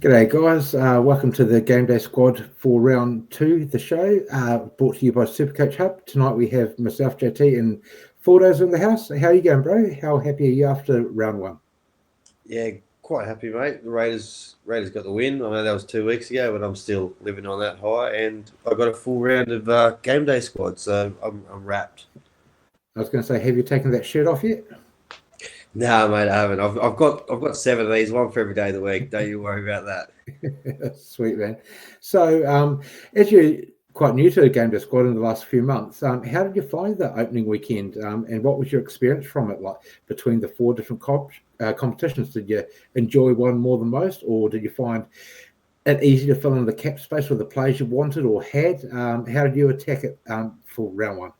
G'day guys, welcome to the GameDay Squad for round two, the show, brought to you by Supercoach Hub. Tonight we have myself, JT, and Fordo's in the house. How are you going, bro? How happy are you after round one? Yeah, quite happy, mate. The Raiders got the win. I know that was 2 weeks ago, but I'm still living on that high. And I got a full round of GameDay Squad, so I'm wrapped. I was going to say, have you taken that shirt off yet? No, mate, I haven't. I've got 7 of these, one for every day of the week. Don't you worry about that. Sweet, man. So, as you're quite new to the GameDay Squad in the last few months, how did you find the opening weekend, and what was your experience from it like between the four different competitions? Did you enjoy one more than most, or did you find it easy to fill in the cap space with the players you wanted or had? How did you attack it for round one?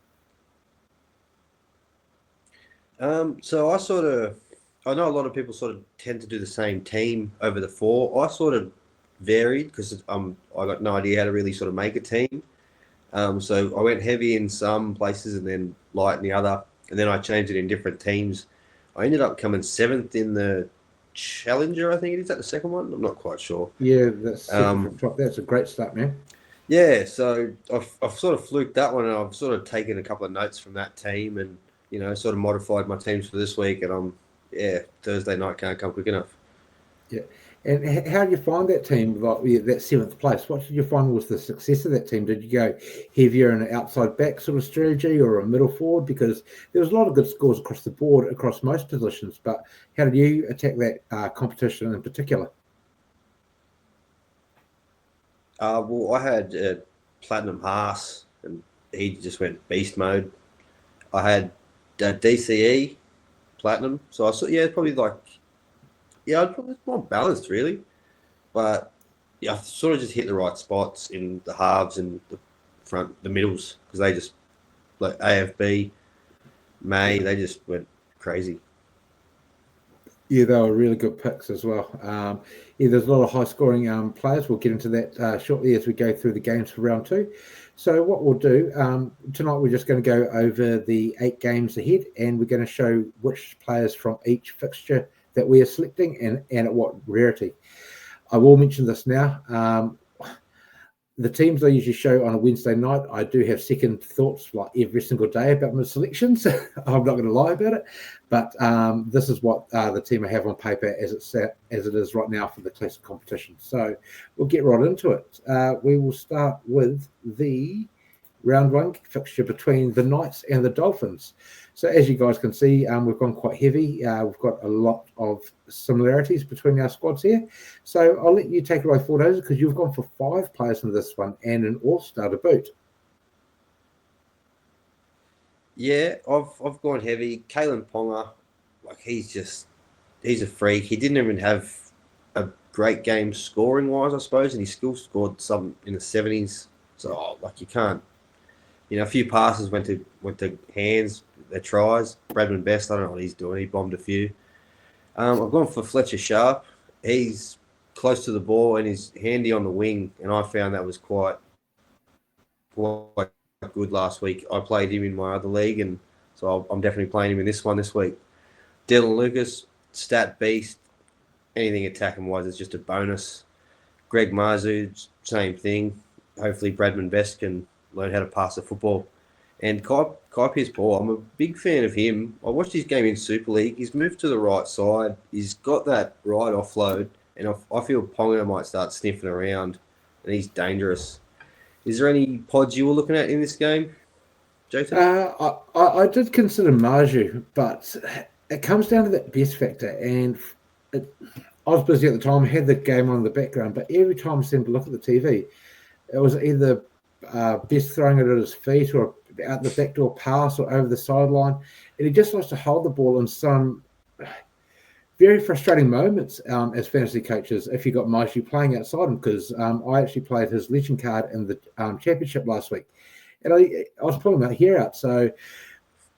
So I know a lot of people sort of tend to do the same team over the four. I sort of varied because I got no idea how to really sort of make a team. So I went heavy in some places and then light in the other, and then I changed it in different teams. I ended up coming 7th in the Challenger, I think it is. That the second one? I'm not quite sure. Yeah, that's that's a great start, man. Yeah, so I've sort of fluked that one, and I've sort of taken a couple of notes from that team, and sort of modified my teams for this week. And Thursday night can't come quick enough. Yeah, and how did you find that team? Like that 7th place, what did you find was the success of that team? Did you go heavier in an outside back sort of strategy or a middle forward? Because there was a lot of good scores across the board across most positions. But how did you attack that competition in particular? Well, I had Platinum Haas, and he just went beast mode. I had DCE Platinum, so I saw it's probably it's more balanced really, but I sort of just hit the right spots in the halves and the middles because they just like AFB, May, they just went crazy. Yeah, they were really good picks as well. There's a lot of high-scoring players. We'll get into that shortly as we go through the games for round two. So what we'll do, tonight we're just going to go over the 8 games ahead, and we're going to show which players from each fixture that we are selecting and at what rarity. I will mention this now. The teams I usually show on a Wednesday night, I do have second thoughts like every single day about my selections. I'm not going to lie about it, but this is what the team I have on paper as it is right now for the classic competition. So we'll get right into it. We will start with the round one fixture between the Knights and the Dolphins. So as you guys can see, we've gone quite heavy. We've got a lot of similarities between our squads here. So I'll let you take it away, Fordos, because you've gone for 5 players in this one and an all-star to boot. Yeah, I've gone heavy. Kalen Ponga, he's a freak. He didn't even have a great game scoring wise, I suppose, and he still scored some in the 70s. So you can't. A few passes went to hands. Their tries. Bradman Best, I don't know what he's doing. He bombed a few. I've gone for Fletcher Sharp. He's close to the ball and he's handy on the wing, and I found that was quite good last week. I played him in my other league, and so I'm definitely playing him in this one this week. Dylan Lucas, stat beast. Anything attacking wise is just a bonus. Greg Marzu, same thing. Hopefully Bradman Best can learn how to pass the football. And Kai Pierce-Paul, I'm a big fan of him. I watched his game in Super League. He's moved to the right side. He's got that right offload. And I feel Ponga might start sniffing around. And he's dangerous. Is there any pods you were looking at in this game, JT? I did consider Marju, but it comes down to that best factor. And I was busy at the time, had the game on in the background, but every time I seemed to look at the TV, it was either Best throwing it at his feet or out the backdoor pass or over the sideline. And he just likes to hold the ball in some very frustrating moments as fantasy coaches if you got Maishu playing outside him, because I actually played his legend card in the championship last week. And I was pulling my hair out. So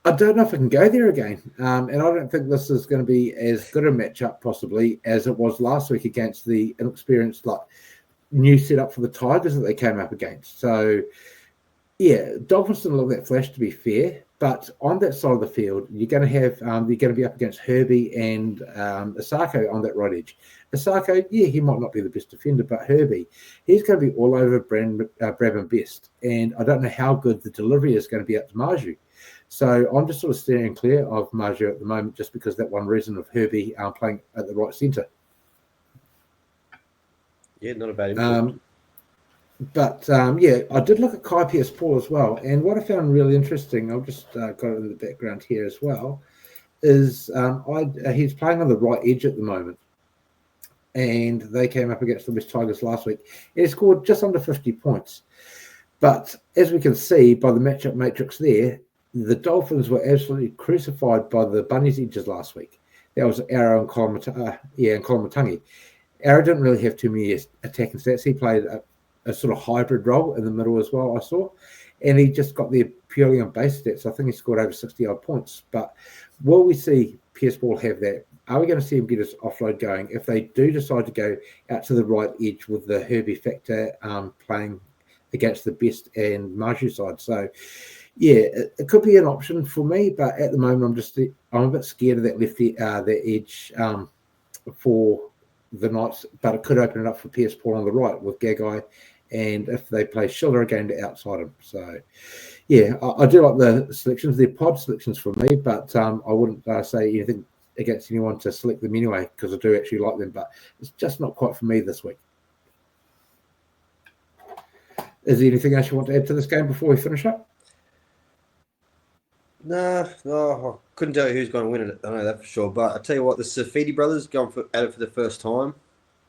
I don't know if I can go there again. And I don't think this is going to be as good a matchup possibly as it was last week against the inexperienced new setup for the Tigers that they came up against. So, yeah, Dolphins didn't look that flash, to be fair, But on that side of the field, you're going to have you're going to be up against Herbie and Asako on that right edge. Asako, yeah, he might not be the best defender, but Herbie, he's going to be all over Brabham Best. And I don't know how good the delivery is going to be out to Marju. So I'm just sort of steering clear of Marju at the moment just because that one reason of Herbie playing at the right centre. Yeah, not a bad input. But yeah, I did look at Kai Pierce-Paul as well. And what I found really interesting, I've just got it in the background here as well, is he's playing on the right edge at the moment. And they came up against the West Tigers last week. And he scored just under 50 points. But as we can see by the matchup matrix there, the Dolphins were absolutely crucified by the Bunnies edges last week. That was Arrow and Kolomatangi. Arrow didn't really have too many attacking stats. He played a sort of hybrid role in the middle as well, I saw. And he just got there purely on base stats. I think he scored over 60-odd points. But will we see Pierce-Paul have that? Are we going to see him get his offload going? If they do decide to go out to the right edge with the Herbie factor playing against the Best and Marju side. So, yeah, it could be an option for me. But at the moment, I'm a bit scared of that that edge for the Knights. But it could open it up for Pierce-Paul on the right with Gagai. And if they play Schiller again to outside him. So, yeah, I do like the selections. They're pod selections for me, but I wouldn't say anything against anyone to select them anyway because I do actually like them, but it's just not quite for me this week. Is there anything else you want to add to this game before we finish up? No, I couldn't tell you who's going to win it. I know that for sure. But I tell you what, the Safidi brothers going at it for the first time.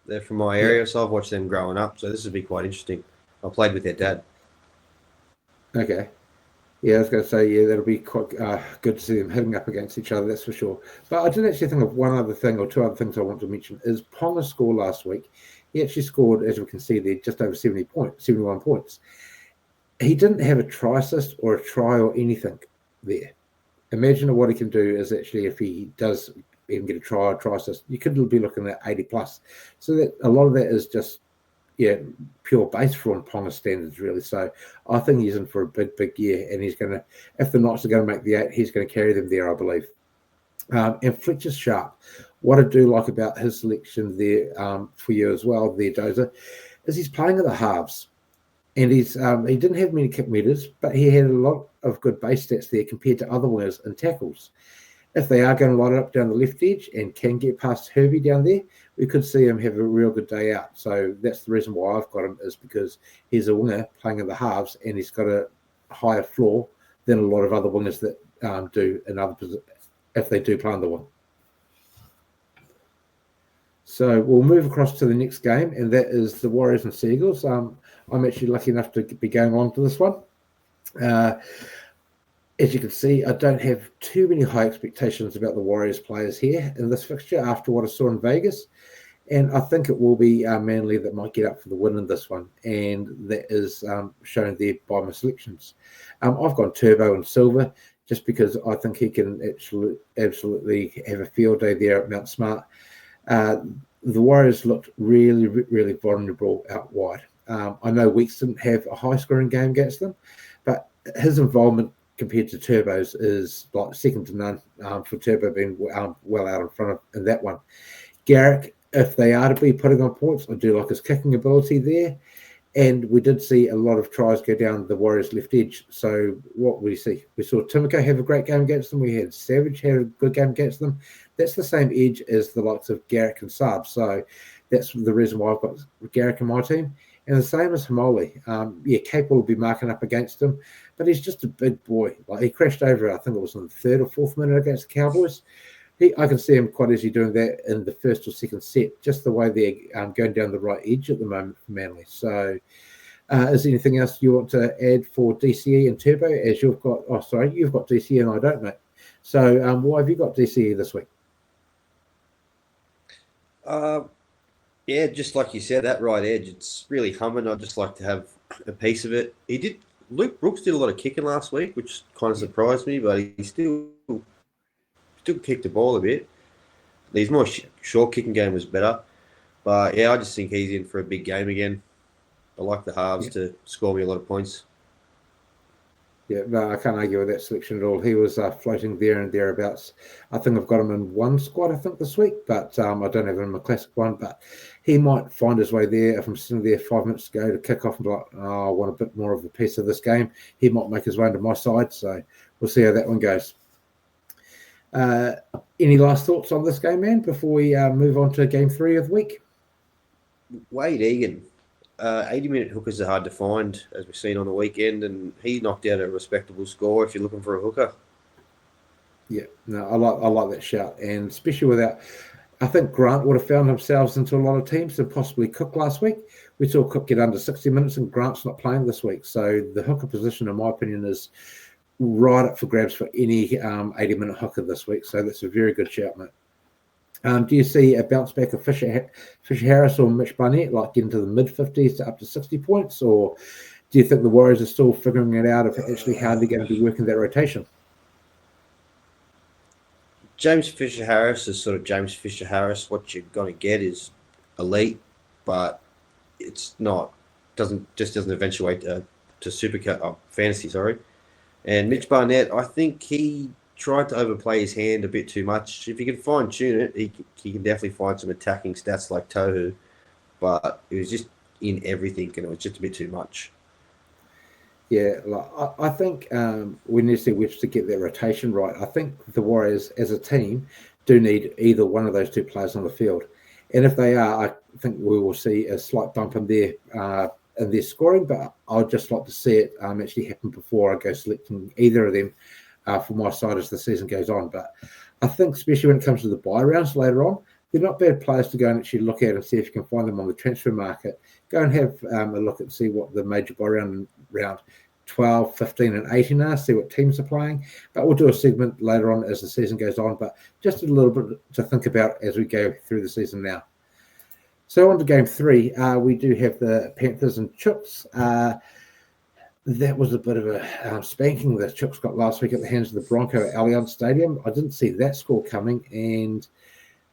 They're from my area, so I've watched them growing up. So this would be quite interesting. I played with their dad. Okay. Yeah, I was going to say, yeah, that'll be quite good to see them hitting up against each other, that's for sure. But I did actually think of one other thing, or two other things I want to mention, is Ponga's score last week. He actually scored, as we can see there, just over 71 points. He didn't have a try assist or a try or anything there. Imagine what he can do is actually if he does even get a try or try assist, you could be looking at 80 plus. So that a lot of that is just pure base for Ponga standards, really. So I think he's in for a big year, and he's going to, if the Knights are going to make the 8, he's going to carry them there, I believe. And Fletcher's sharp. What I do like about his selection there for you as well, there, Dozer, is he's playing at the halves. And he didn't have many kick meters, but he had a lot of good base stats there compared to other wingers and tackles. If they are going to line it up down the left edge and can get past Herbie down there, we could see him have a real good day out. So that's the reason why I've got him, is because he's a winger playing in the halves and he's got a higher floor than a lot of other wingers that do in other positions if they do play on the wing. So we'll move across to the next game, and that is the Warriors and Seagulls. I'm actually lucky enough to be going along to this one. As you can see, I don't have too many high expectations about the Warriors players here in this fixture after what I saw in Vegas. And I think it will be Manly that might get up for the win in this one. And that is shown there by my selections. I've gone Turbo and Silver just because I think he can absolutely have a field day there at Mount Smart. The Warriors looked really, really vulnerable out wide. I know Weeks didn't have a high-scoring game against them, but his involvement compared to Turbo's is like second to none for Turbo being well out in front of in that one. Garrick, if they are to be putting on points, I do like his kicking ability there. And we did see a lot of tries go down the Warriors' left edge. So what we see? We saw Timoko have a great game against them. We had Savage have a good game against them. That's the same edge as the likes of Garrick and Saab. So that's the reason why I've got Garrick in my team. And the same as Hamoli. Capel will be marking up against him, but he's just a big boy. Like he crashed over, I think it was in the 3rd or 4th minute against the Cowboys. I can see him quite easily doing that in the first or second set, just the way they're going down the right edge at the moment for Manly. So is there anything else you want to add for DCE and Turbo? As you've got, you've got DCE and I don't, mate. So why have you got DCE this week? Yeah, just like you said, that right edge, it's really humming. I'd just like to have a piece of it. Luke Brooks did a lot of kicking last week, which kind of surprised me, but he still kicked the ball a bit. His more short kicking game was better. But yeah, I just think he's in for a big game again. I like the halves to score me a lot of points. Yeah, no, I can't argue with that selection at all. He was floating there and thereabouts. I think I've got him in one squad, I think, this week, but I don't have him in a classic one. But he might find his way there if I'm sitting there 5 minutes to go to kick off and be like, oh, I want a bit more of a piece of this game. He might make his way into my side, so we'll see how that one goes. Any last thoughts on this game, man, before we move on to game 3 of the week? Wade Egan. 80-minute hookers are hard to find, as we've seen on the weekend, and he knocked out a respectable score if you're looking for a hooker. Yeah, no, I like that shout, and especially without, I think Grant would have found themselves into a lot of teams and possibly Cook last week. We saw Cook get under 60 minutes, and Grant's not playing this week, so the hooker position, in my opinion, is right up for grabs for any 80-minute hooker this week. So that's a very good shout, mate. Do you see a bounce back of Fisher Harris or Mitch Barnett, like getting to the mid-50s to up to 60 points? Or do you think the Warriors are still figuring it out of actually how they're going to be working that rotation? James Fisher Harris is sort of James Fisher Harris. What you're going to get is elite, but it's not, doesn't eventuate to super fantasy, sorry. And Mitch Barnett, I think he tried to overplay his hand a bit too much. If he can fine tune it, he can definitely find some attacking stats like Tohu, but it was just in everything, and it was just a bit too much. Yeah, I think we need to see which to get that rotation right. I think the Warriors, as a team, do need either one of those two players on the field, and if they are, I think we will see a slight bump in their scoring. But I'd just like to see it actually happen before I go selecting either of them for my side as the season goes on. But I think, especially when it comes to the buy rounds later on, they're not bad players to go and actually look at and see if you can find them on the transfer market. Go and have a look and see what the major buy round 12, 15 and 18 are, see what teams are playing. But we'll do a segment later on as the season goes on, but just a little bit to think about as we go through the season now. So on to game 3, we do have the Panthers and Chooks. That was a bit of a spanking the Chooks got last week at the hands of the Bronco at Allianz Stadium. I didn't see that score coming, and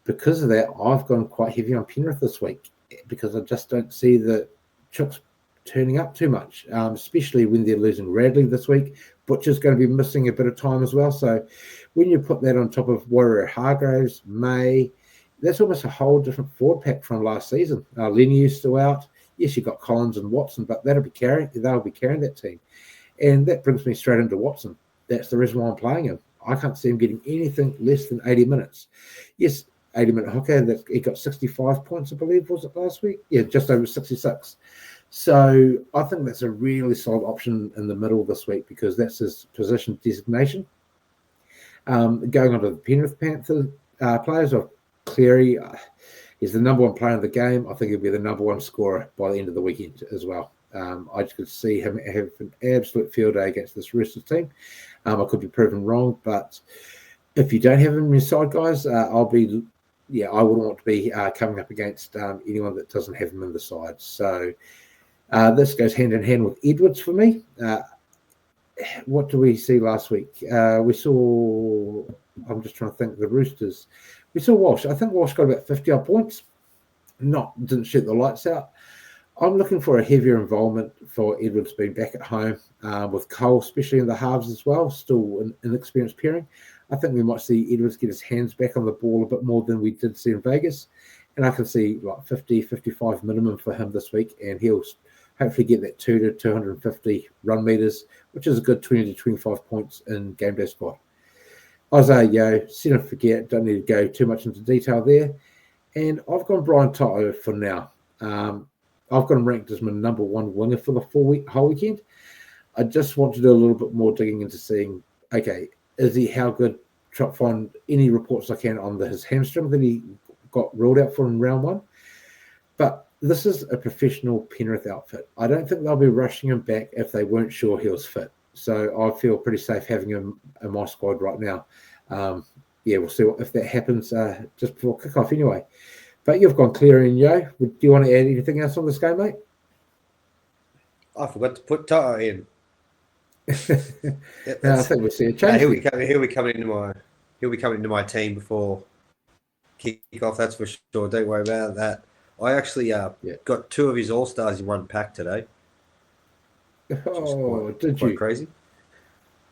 because of that, I've gone quite heavy on Penrith this week because I just don't see the Chooks turning up too much, especially when they're losing Radley this week. Butcher's going to be missing a bit of time as well. So when you put that on top of Warrior Hargraves, May, that's almost a whole different forward pack from last season. Lenny's still out. Yes, you've got Collins and Watson, but they'll be carrying that team. And that brings me straight into Watson. That's the reason why I'm playing him. I can't see him getting anything less than 80 minutes. Yes, 80-minute hooker, he got 65 points, I believe, was it last week? Yeah, just over 66. So I think that's a really solid option in the middle this week because that's his position designation. Going on to the Penrith Panther players, of Cleary, he's the number one player in the game. I think he'll be the number one scorer by the end of the weekend as well. I just could see him have an absolute field day against this Roosters team. I could be proven wrong, but if you don't have him in your side, guys, I wouldn't want to be coming up against anyone that doesn't have him in the side. So this goes hand in hand with Edwards for me. What do we see last week? We saw, I'm just trying to think, the Roosters. We saw Walsh. I think Walsh got about 50-odd points. Didn't shoot the lights out. I'm looking for a heavier involvement for Edwards being back at home with Cole, especially in the halves as well, still an inexperienced pairing. I think we might see Edwards get his hands back on the ball a bit more than we did see in Vegas. And I can see like 50, 55 minimum for him this week, and he'll hopefully get that 2 to 250 run meters, which is a good 20 to 25 points in GameDay Squad. Isaiah Yeo, set and forget, don't need to go too much into detail there. And I've gone Brian Toto for now. I've got him ranked as my number one winger for the whole weekend. I just want to do a little bit more digging into seeing, okay, is he how good? Try to find any reports I can on his hamstring that he got ruled out for in round 1. But this is a professional Penrith outfit. I don't think they'll be rushing him back if they weren't sure he was fit. So I feel pretty safe having him in my squad right now. We'll see if that happens just before kickoff anyway. But you've gone Cleary and Yo. Do you want to add anything else on this game, mate? I forgot to put Toto in. I think we'll see a change. He'll be coming into my team before kickoff. That's for sure. Don't worry about that. I actually got 2 of his All-Stars in one pack today. Oh, did quite you? Crazy.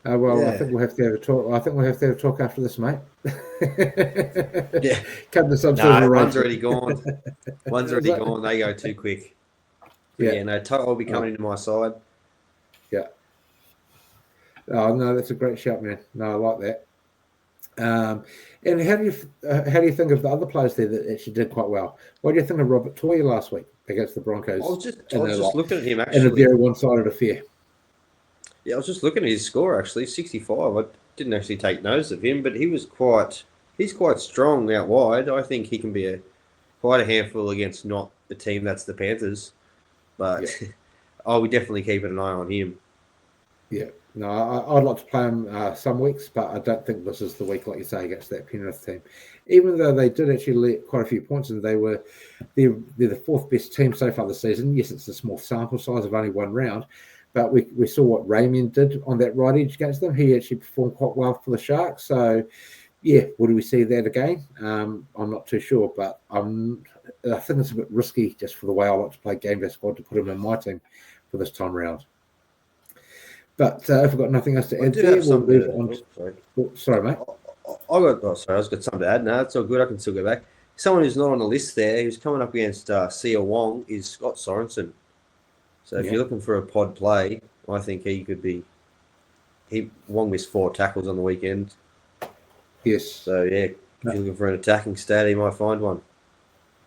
Well, I Yeah. think we'll have to have a talk. I think we'll have to have a talk after this, mate. Yeah. Come to some sort of No, one's arrangement. already gone. One's Is already it? gone. They go too quick. But Yeah. yeah, no, Toto will be Oh, coming into my side. yeah. Oh no, that's a great shout, man. No, I like that. And how do you think of the other players there that actually did quite well? What do you think of Robert Toya last week against the Broncos I was just looking at him in a actually. very one-sided affair? Yeah, I was just looking at his score actually, 65. I didn't actually take notice of him, but he's quite strong out wide. I think he can be quite a handful against not the team that's the Panthers, Yeah, but I'll be definitely keeping an eye on him. yeah. No, I'd like to play him some weeks, but I don't think this is the week, like you say, against that Penrith team. Even though they did actually let quite a few points, and they're the fourth best team so far this season. Yes, it's a small sample size of only one round, but we saw what Ramian did on that right edge against them. He actually performed quite well for the Sharks. So, yeah, would we see that again? I'm not too sure, but I think it's a bit risky just for the way I like to play GameDay Squad to put him in my team for this time round. But if we've got nothing else to I add do there, have we'll something move to. on. Oh, sorry. Sorry, mate. Sorry, I was got something to add. No, it's all good. I can still go back. Someone who's not on the list there, who's coming up against Sia Wong, is Scott Sorensen. So if Yeah. you're looking for a pod play, I think he could be. Wong missed 4 tackles on the weekend. Yes. So yeah, if you're looking for an attacking stat, he might find one.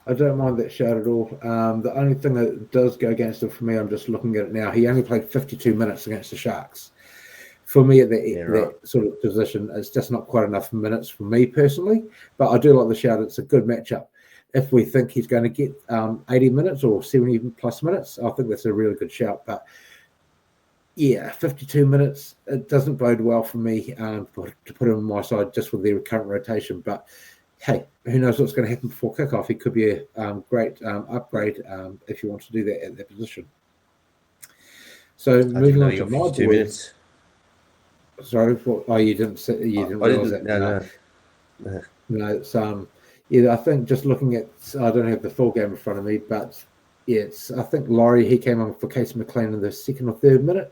I don't mind that shout at all. The only thing that does go against him for me, I'm just looking at it now. He only played 52 minutes against the Sharks. For me, at that sort of position, it's just not quite enough minutes for me personally. But I do like the shout. It's a good matchup. If we think he's going to get 80 minutes or 70 plus minutes, I think that's a really good shout. But yeah, 52 minutes, it doesn't bode well for me to put him on my side just with their current rotation. But hey, who knows what's going to happen before kickoff? He could be a great upgrade if you want to do that at that position. So moving on to my boys. Minutes. Sorry, you didn't realize that. No, it's yeah. I think just looking at, I don't have the full game in front of me, but yeah, I think Laurie, he came on for Casey McLean in the second or third minute,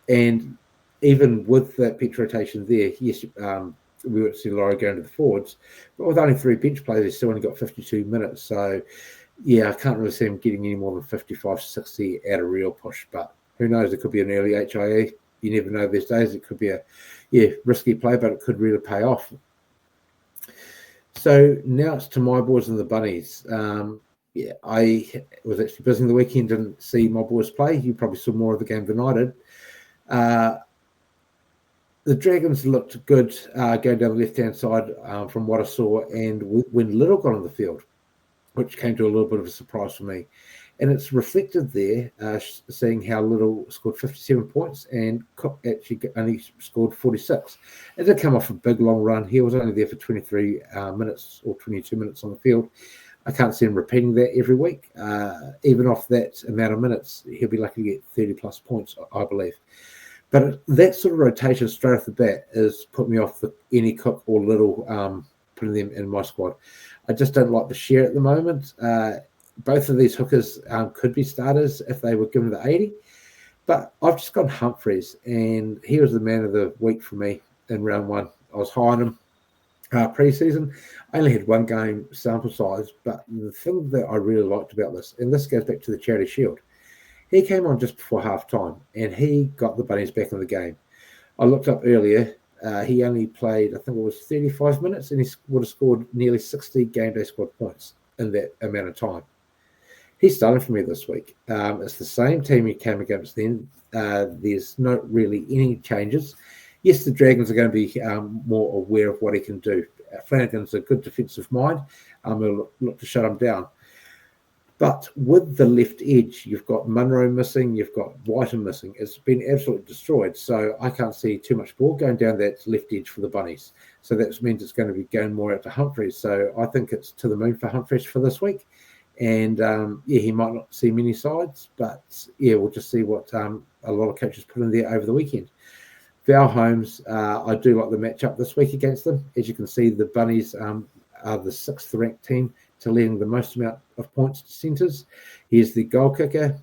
and even with that pitch rotation there, yes, we would see Laurie going to the forwards, but with only 3 bench players, he's still only got 52 minutes. So yeah, I can't really see him getting any more than 55, 60 at a real push. But who knows? It could be an early HIA. You never know these days. It could be a risky play, but it could really pay off. So now it's to my boys and the Bunnies. I was actually busy in the weekend, didn't see my boys play. You probably saw more of the game than I did. The Dragons looked good going down the left-hand side from what I saw, and when Little got on the field, which came to a little bit of a surprise for me. And it's reflected there, seeing how Little scored 57 points and Cook actually only scored 46. It did come off a big long run. He was only there for 23 minutes or 22 minutes on the field. I can't see him repeating that every week. Even off that amount of minutes, he'll be lucky to get 30 plus points, I believe. But that sort of rotation straight off the bat has put me off any Cook or Little, putting them in my squad. I just don't like the share at the moment. Both of these hookers could be starters if they were given the 80. But I've just gone Humphreys, and he was the man of the week for me in round 1. I was high on him pre-season. I only had 1 game sample size, but the thing that I really liked about this, and this goes back to the Charity Shield, he came on just before half-time, and he got the Bunnies back in the game. I looked up earlier. He only played, I think it was 35 minutes, and he would have scored nearly 60 GameDay Squad points in that amount of time. He's starting for me this week. It's the same team he came against then. There's not really any changes. Yes, the Dragons are going to be more aware of what he can do. Flanagan's a good defensive mind. He'll look to shut him down. But with the left edge, you've got Munro missing, you've got Whiten missing. It's been absolutely destroyed. So I can't see too much ball going down that left edge for the Bunnies. So that means it's going to be going more out to Humphreys. So I think it's to the moon for Humphreys for this week. And he might not see many sides, but we'll just see what a lot of coaches put in there over the weekend. Val Holmes, I do like the matchup this week against them. As you can see, the Bunnies are the 6th ranked team to leading the most amount of points to centres. He's the goal kicker.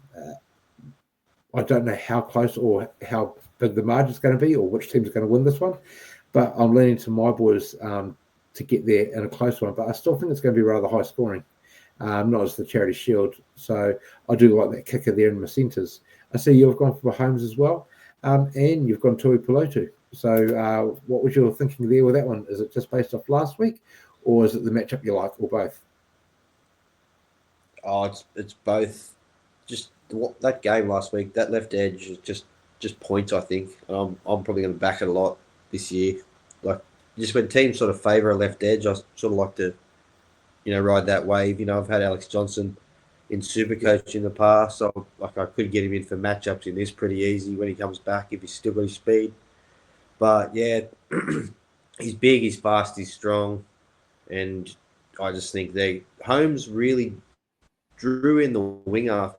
I don't know how close or how big the margin's going to be or which team's going to win this one. But I'm leaning to my boys to get there in a close one. But I still think it's going to be rather high scoring, not as the Charity Shield. So I do like that kicker there in my centres. I see you've gone for Mahomes as well, and you've gone Tui Pelotu. So what was your thinking there with that one? Is it just based off last week, or is it the matchup you like, or both? Oh, it's both. Just that game last week, that left edge is just points. I think I'm probably going to back it a lot this year. Like just when teams sort of favour a left edge, I sort of like to ride that wave. I've had Alex Johnson in Supercoach in the past, so like I could get him in for matchups in this pretty easy when he comes back if he's still got his speed. But yeah, he's big, he's fast, he's strong, and I just think Holmes really drew in the winger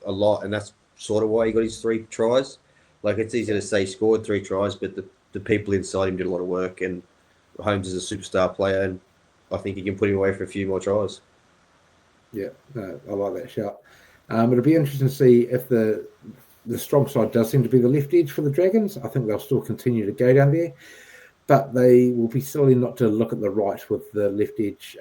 a lot, and that's sort of why he got his 3 tries. Like it's easy to say he scored 3 tries, but the people inside him did a lot of work, and Holmes is a superstar player, and I think he can put him away for a few more tries. Yeah, no, I like that shout. It'll be interesting to see if the strong side does seem to be the left edge for the Dragons. I think they'll still continue to go down there, but they will be silly not to look at the right with the left edge,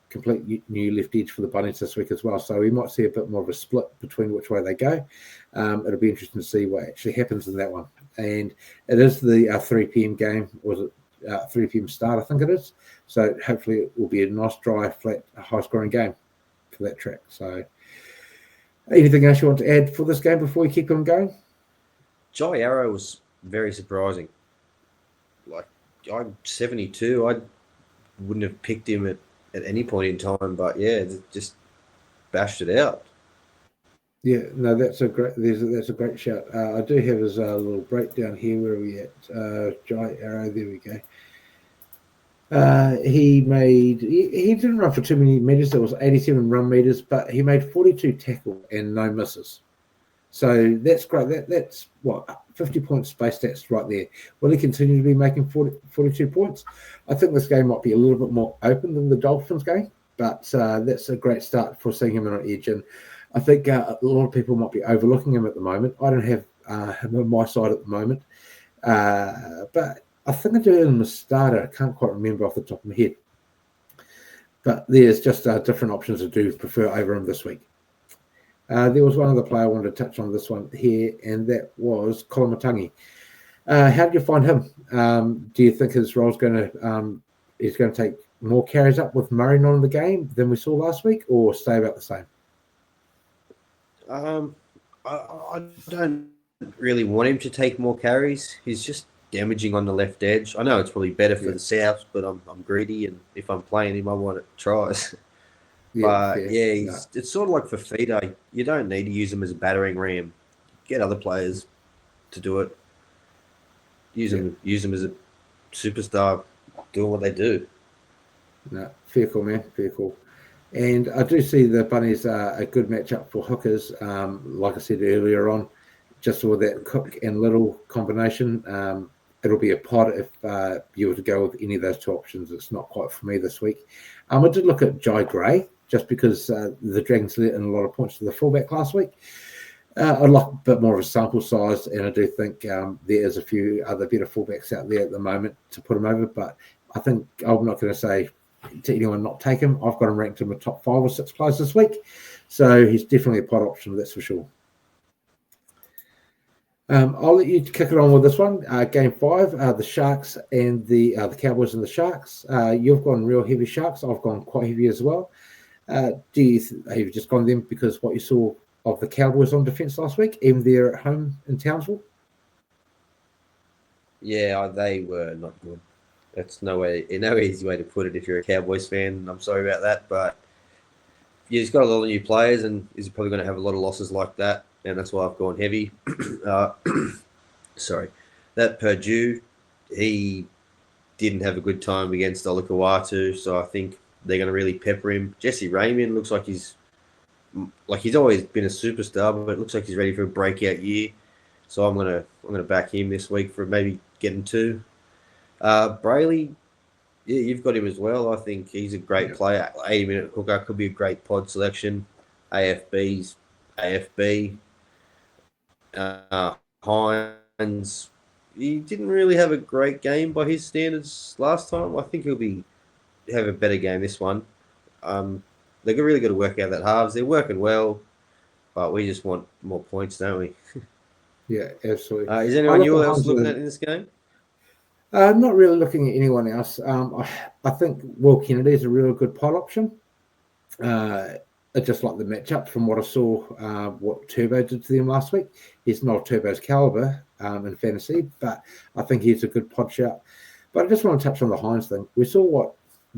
complete new left edge for the Bunnies this week as well. So we might see a bit more of a split between which way they go. It'll be interesting to see what actually happens in that one. And it is the 3 p.m. game, was it 3 p.m. start, I think it is. So hopefully it will be a nice, dry, flat, high-scoring game for that track. So anything else you want to add for this game before we keep on going? Jai Arrow was very surprising. Like, I'm 72. I wouldn't have picked him at any point in time, but yeah, just bashed it out. Yeah, no, that's a great shout. I do have his little breakdown here. Where are we at? Jai Arrow, there we go. He didn't run for too many meters. There was 87 run meters, but he made 42 tackles and no misses. So that's great. That's what 50 points space stats right there. Will he continue to be making 42 points? I think this game might be a little bit more open than the Dolphins game, but that's a great start for seeing him on an edge. And I think a lot of people might be overlooking him at the moment. I don't have him on my side at the moment, but I think I do him as starter. I can't quite remember off the top of my head. But there's just different options I do prefer over him this week. There was one other player I wanted to touch on this one here, and that was Kolomatangi. How did you find him? Do you think his role's he's going to take more carries up with Murray not in the game than we saw last week, or stay about the same? I don't really want him to take more carries. He's just damaging on the left edge. I know it's probably better for the South, but I'm greedy, and if I'm playing him, I want it tries. But it's sort of like for Fafita. You don't need to use him as a battering ram. Get other players to do it. Use him as a superstar doing what they do. No, fair call, man. Fair call. And I do see the Bunnies are a good matchup for hookers. Like I said earlier on, just with that Cook and Little combination, it'll be a pod if you were to go with any of those 2 options. It's not quite for me this week. I did look at Jai Gray, just because the Dragons let in a lot of points to the fullback last week. I'd like a bit more of a sample size, and I do think there is a few other better fullbacks out there at the moment to put him over, but I think I'm not going to say to anyone not take him. I've got him ranked in the top 5 or 6 players this week, so he's definitely a pod option, that's for sure. I'll let you kick it on with this one. Game 5, the Sharks and the Cowboys and the Sharks. You've gone real heavy Sharks. I've gone quite heavy as well. Have you just gone them because what you saw of the Cowboys on defence last week, even there at home in Townsville? Yeah, they were not good. That's no easy way to put it if you're a Cowboys fan. I'm sorry about that, but he's got a lot of new players, and he's probably going to have a lot of losses like that, and that's why I've gone heavy. Sorry. That Purdue, he didn't have a good time against Olakau'atu, so I think they're going to really pepper him. Jesse Raymond looks like he's always been a superstar, but it looks like he's ready for a breakout year. So I'm gonna back him this week for maybe getting 2. Brayley, yeah, you've got him as well. I think he's a great player. 80-minute hooker could be a great pod selection. AFB's AFB. Hines, Hines, he didn't really have a great game by his standards last time. I think he'll have a better game this one. They're really got to work out that halves. They're working well, but we just want more points, don't we? Yeah, absolutely. Is I anyone look you at else Hines. looking at in this game? Not really looking at anyone else. I think Will Kennedy is a really good pot option. I just like the matchup from what I saw, what Turbo did to them last week. He's not Turbo's caliber in fantasy, but I think he's a good pod shout. But I just want to touch on the Hines thing. We saw what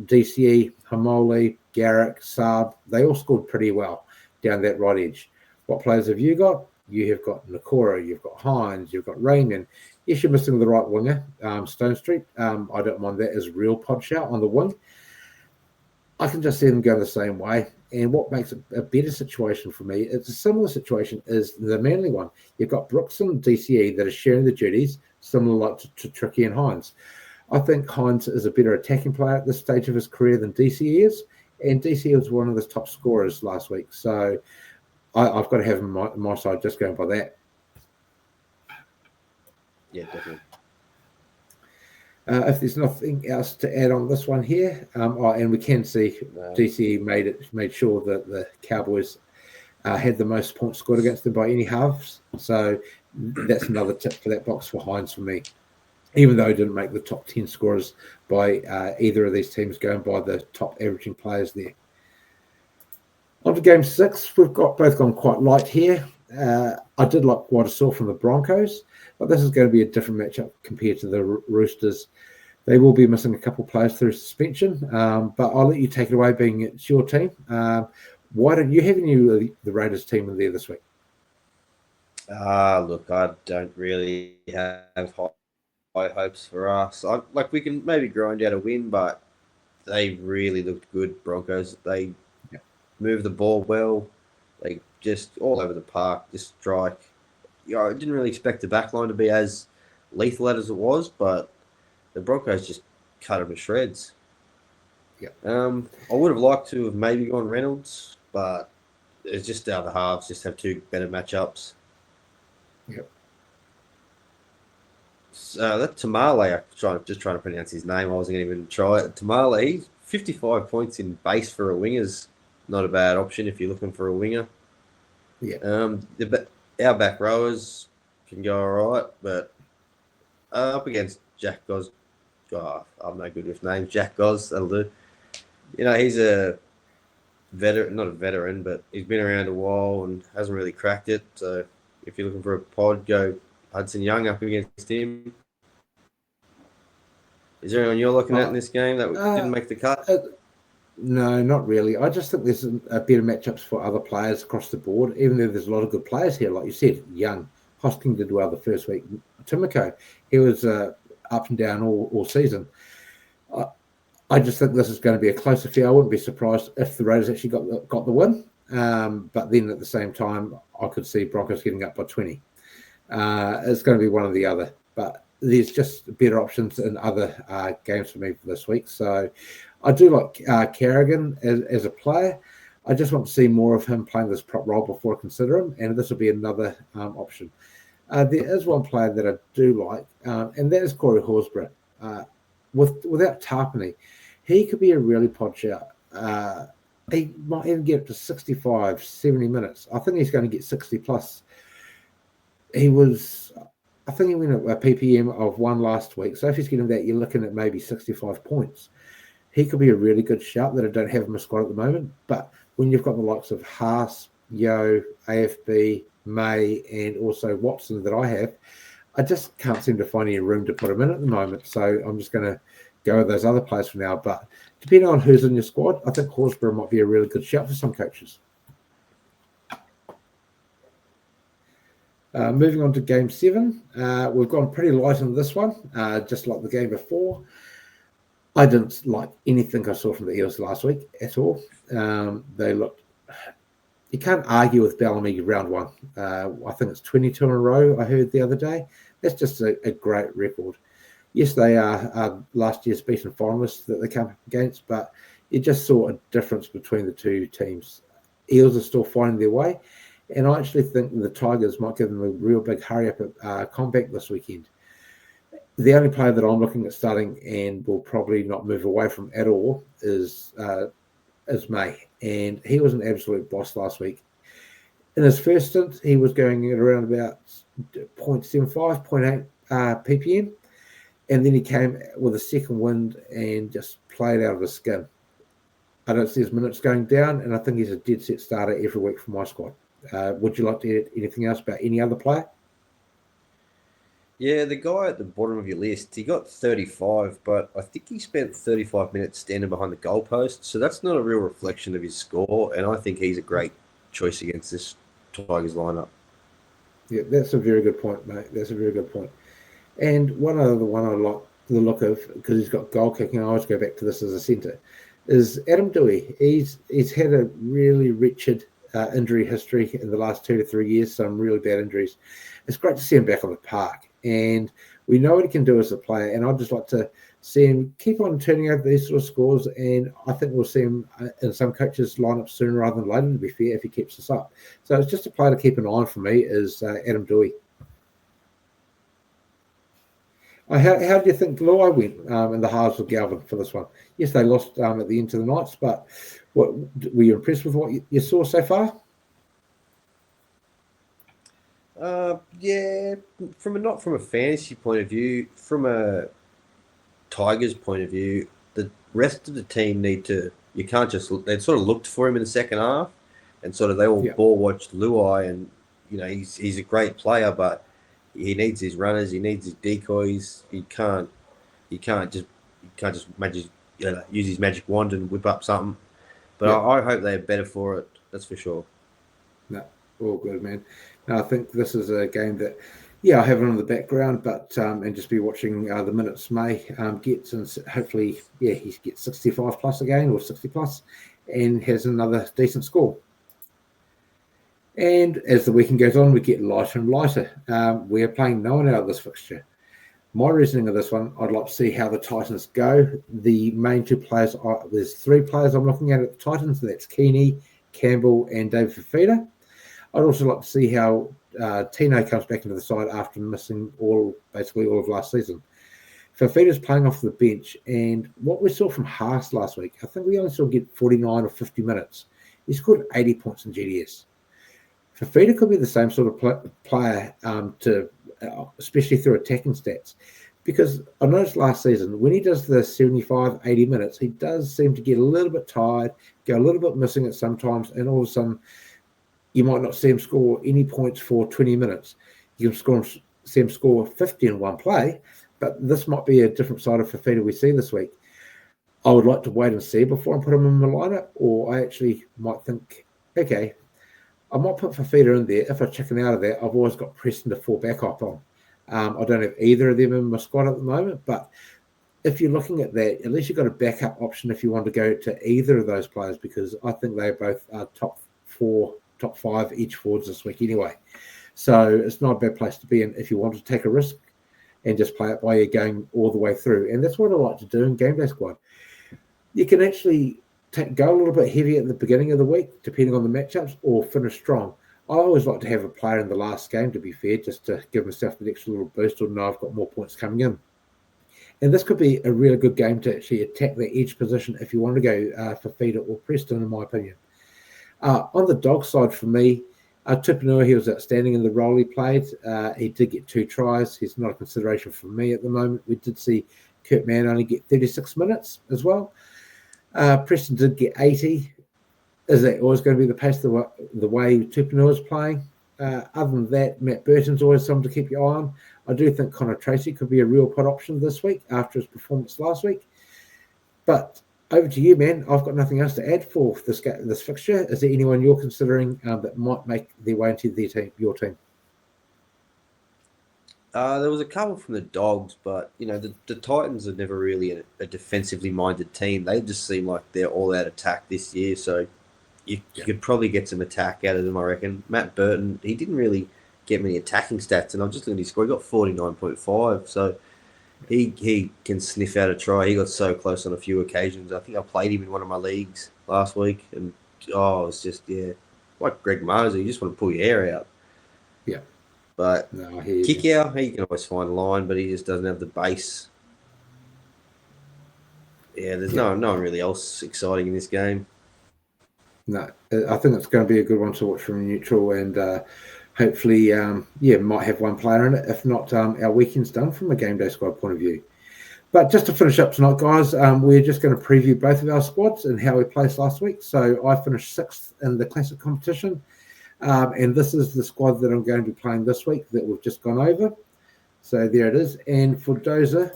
DCE, Hamoli, Garrick, Saab, they all scored pretty well down that right edge. What players have you got? You have got Nakora, you've got Hines, you've got Raymond. Yes, you're missing the right winger, Stone Street. I don't mind that as real pod shout on the wing. I can just see them going the same way. And what makes it a better situation for me, it's a similar situation as the Manly one. You've got Brooks and DCE that are sharing the duties, similar like to Tricky and Hines. I think Hines is a better attacking player at this stage of his career than DCE is. And DCE was one of the top scorers last week. So I've got to have him on my side just going by that. Yeah, definitely. If there's nothing else to add on this one here, and we can see DCE made sure that the Cowboys had the most points scored against them by any halves. So that's another tip for that box for Hines for me. Even though he didn't make the top 10 scorers by either of these teams, going by the top averaging players there. On to game 6, we've both gone quite light here. I did like what I saw from the Broncos, but this is going to be a different matchup compared to the Roosters. They will be missing a couple of players through suspension, but I'll let you take it away, being it's your team. Why don't you have the Raiders team in there this week? Look, I don't really have high hopes for us. We can maybe grind out a win, but they really looked good, Broncos. They move the ball well. They just all over the park, just strike. I didn't really expect the backline to be as lethal as it was, but the Broncos just cut them to shreds. Yeah. I would have liked to have maybe gone Reynolds, but it's just the other halves just have two better matchups. Yep. That Tamale, just trying to pronounce his name. I wasn't going to even try it. Tamale, he's 55 points in base for a winger's not a bad option if you're looking for a winger. Yeah. Our back rowers can go all right, but up against Jack Goz, I'm no good with names. Jack Goz, that'll do. He's a veteran, not a veteran, but he's been around a while and hasn't really cracked it. So if you're looking for a pod, go Hudson Young up against him. Is there anyone you're looking at in this game that didn't make the cut? No, not really. I just think there's a better matchups for other players across the board, even though there's a lot of good players here. Like you said, Young. Hosking did well the first week. Timoko, he was up and down all season. I just think this is going to be a close affair. I wouldn't be surprised if the Raiders actually got the win. But then at the same time, I could see Broncos getting up by 20. It's going to be one or the other. But there's just better options in other games for me for this week. So I do like Carrigan as a player. I just want to see more of him playing this prop role before I consider him, and this will be another option. There is one player that I do like, and that is Corey Horsburgh. Without Tarpany, he could be a really pod shout. He might even get up to 65, 70 minutes. I think he's going to get 60 plus. I think he went at a PPM of 1 last week. So if he's getting that, you're looking at maybe 65 points. He could be a really good shout that I don't have in my squad at the moment. But when you've got the likes of Haas, Yo, AFB, May, and also Watson that I have, I just can't seem to find any room to put him in at the moment. So I'm just going to go with those other players for now. But depending on who's in your squad, I think Horsburgh might be a really good shout for some coaches. Moving on to game 7, we've gone pretty light on this one, just like the game before. I didn't like anything I saw from the Eels last week at all. They looked... You can't argue with Bellamy round 1. I think it's 22 in a row, I heard the other day. That's just a great record. Yes, they are last year's beaten finalists that they come up against, but you just saw a difference between the two teams. Eels are still finding their way, And I actually think the Tigers might give them a real big hurry up at comeback this weekend. The only player that I'm looking at starting and will probably not move away from at all is May. And he was an absolute boss last week. In his first stint, he was going at around about 0.75, 0.8 ppm. And then he came with a second wind and just played out of his skin. I don't see his minutes going down, and I think he's a dead set starter every week for my squad. Would you like to add anything else about any other player? Yeah, the guy at the bottom of your list, he got 35, but I think he spent 35 minutes standing behind the goalpost, so that's not a real reflection of his score, and I think he's a great choice against this Tigers lineup. Yeah, that's a very good point, mate. That's a very good point. And one other one I like the look of, because he's got goal kicking, I always go back to this as a centre, is Adam Dewey. He's had a really wretched injury history in the last 2 to 3 years, some really bad injuries. It's great to see him back on the park, and we know what he can do as a player, and I'd just like to see him keep on turning over these sort of scores, and I think we'll see him in some coaches' lineups sooner rather than later, to be fair, if he keeps this up. So it's just a player to keep an eye on for me is Adam Dewey. How do you think Luai went in the halves with Galvin for this one? Yes, they lost at the end of the Knights, but what were you impressed with what you saw so far? Yeah, not from a fantasy point of view, from a Tigers point of view, the rest of the team need to. You can't just. They sort of looked for him in the second half, and sort of they all ball watched Luai, and he's a great player, but he needs his runners, he needs his decoys. He can't just use his magic wand and whip up something. But I hope they're better for it. That's for sure. No, all good, man. No, I think this is a game that, I have it on the background, but and just be watching the minutes May gets, and hopefully, he gets 65 plus again or 60 plus, and has another decent score. And as the weekend goes on, we get lighter and lighter. We are playing no one out of this fixture. My reasoning of this one, I'd like to see how the Titans go. The main two players there's 3 players I'm looking at the Titans. That's Keeney, Campbell, and David Fafita. I'd also like to see how Tino comes back into the side after missing basically all of last season. Fafita's playing off the bench, and what we saw from Haas last week, I think we only saw him get 49 or 50 minutes. He scored 80 points in GDS. Fafita could be the same sort of player especially through attacking stats, because I noticed last season when he does the 75, 80 minutes, he does seem to get a little bit tired, go a little bit missing at sometimes, and all of a sudden you might not see him score any points for 20 minutes. You can see him score 50 in one play, but this might be a different side of Fafita we see this week. I would like to wait and see before I put him in my lineup, or I actually might think, okay, I might put Fafita in there. If I chicken out of that, I've always got Preston to fall back up on. I don't have either of them in my squad at the moment, but if you're looking at that, at least you've got a backup option if you want to go to either of those players, because I think they're both top 5 each forwards this week anyway. So it's not a bad place to be in if you want to take a risk and just play it while you're going all the way through. And that's what I like to do in GameDay Squad. You can actually go a little bit heavy at the beginning of the week, depending on the matchups, or finish strong. I always like to have a player in the last game, to be fair, just to give myself an extra little boost, or know I've got more points coming in. And this could be a really good game to actually attack the edge position if you want to go for Fafita or Preston, in my opinion. On the dog side for me, Tupanua, he was outstanding in the role he played. He did get 2 tries. He's not a consideration for me at the moment. We did see Kurt Mann only get 36 minutes as well. Preston did get 80. Is that always going to be the pace the way Tupanua is playing? Other than that, Matt Burton's always someone to keep your eye on. I do think Connor Tracy could be a real pot option this week after his performance last week. But over to you, man. I've got nothing else to add for this fixture. Is there anyone you're considering that might make their way into your team? There was a couple from the Dogs, but the Titans are never really a defensively minded team. They just seem like they're all out attack this year, so you could probably get some attack out of them, I reckon. Matt Burton, he didn't really get many attacking stats, and I'm just looking at his score. He got 49.5, so he can sniff out a try. He got so close on a few occasions. I think I played him in one of my leagues last week, and it's just like Greg Mosley, you just want to pull your hair out. Yeah. But No, I hear you. kick out, he can always find a line, but he just doesn't have the base. Yeah, there's no one really else exciting in this game. No, I think it's going to be a good one to watch from neutral, and hopefully, might have one player in it. If not, our weekend's done from a game day squad point of view. But just to finish up tonight, guys, we're just going to preview both of our squads and how we placed last week. So I finished 6th in the classic competition, and this is the squad that I'm going to be playing this week that we've just gone over. So there it is. And for Dozer,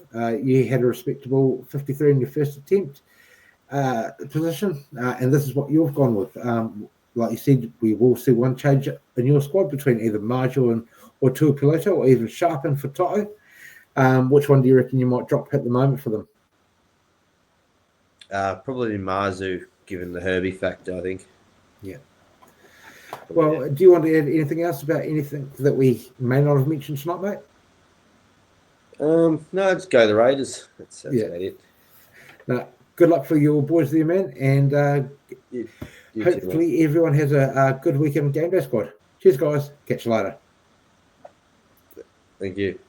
you had a respectable 53 in your first attempt position, and this is what you've gone with. Like you said, we will see one change in your squad between either Marjo or Tuapiloto, or even Sharpen for Toto. Which one do you reckon you might drop at the moment for them? Probably Marzu, given the Herbie factor, I think. Yeah. Well, do you want to add anything else about anything that we may not have mentioned tonight, mate? No, just go the Raiders. That's about it. Now, good luck for your boys there, man, and hopefully too, everyone has a good weekend Game Day Squad. Cheers, guys. Catch you later. Thank you.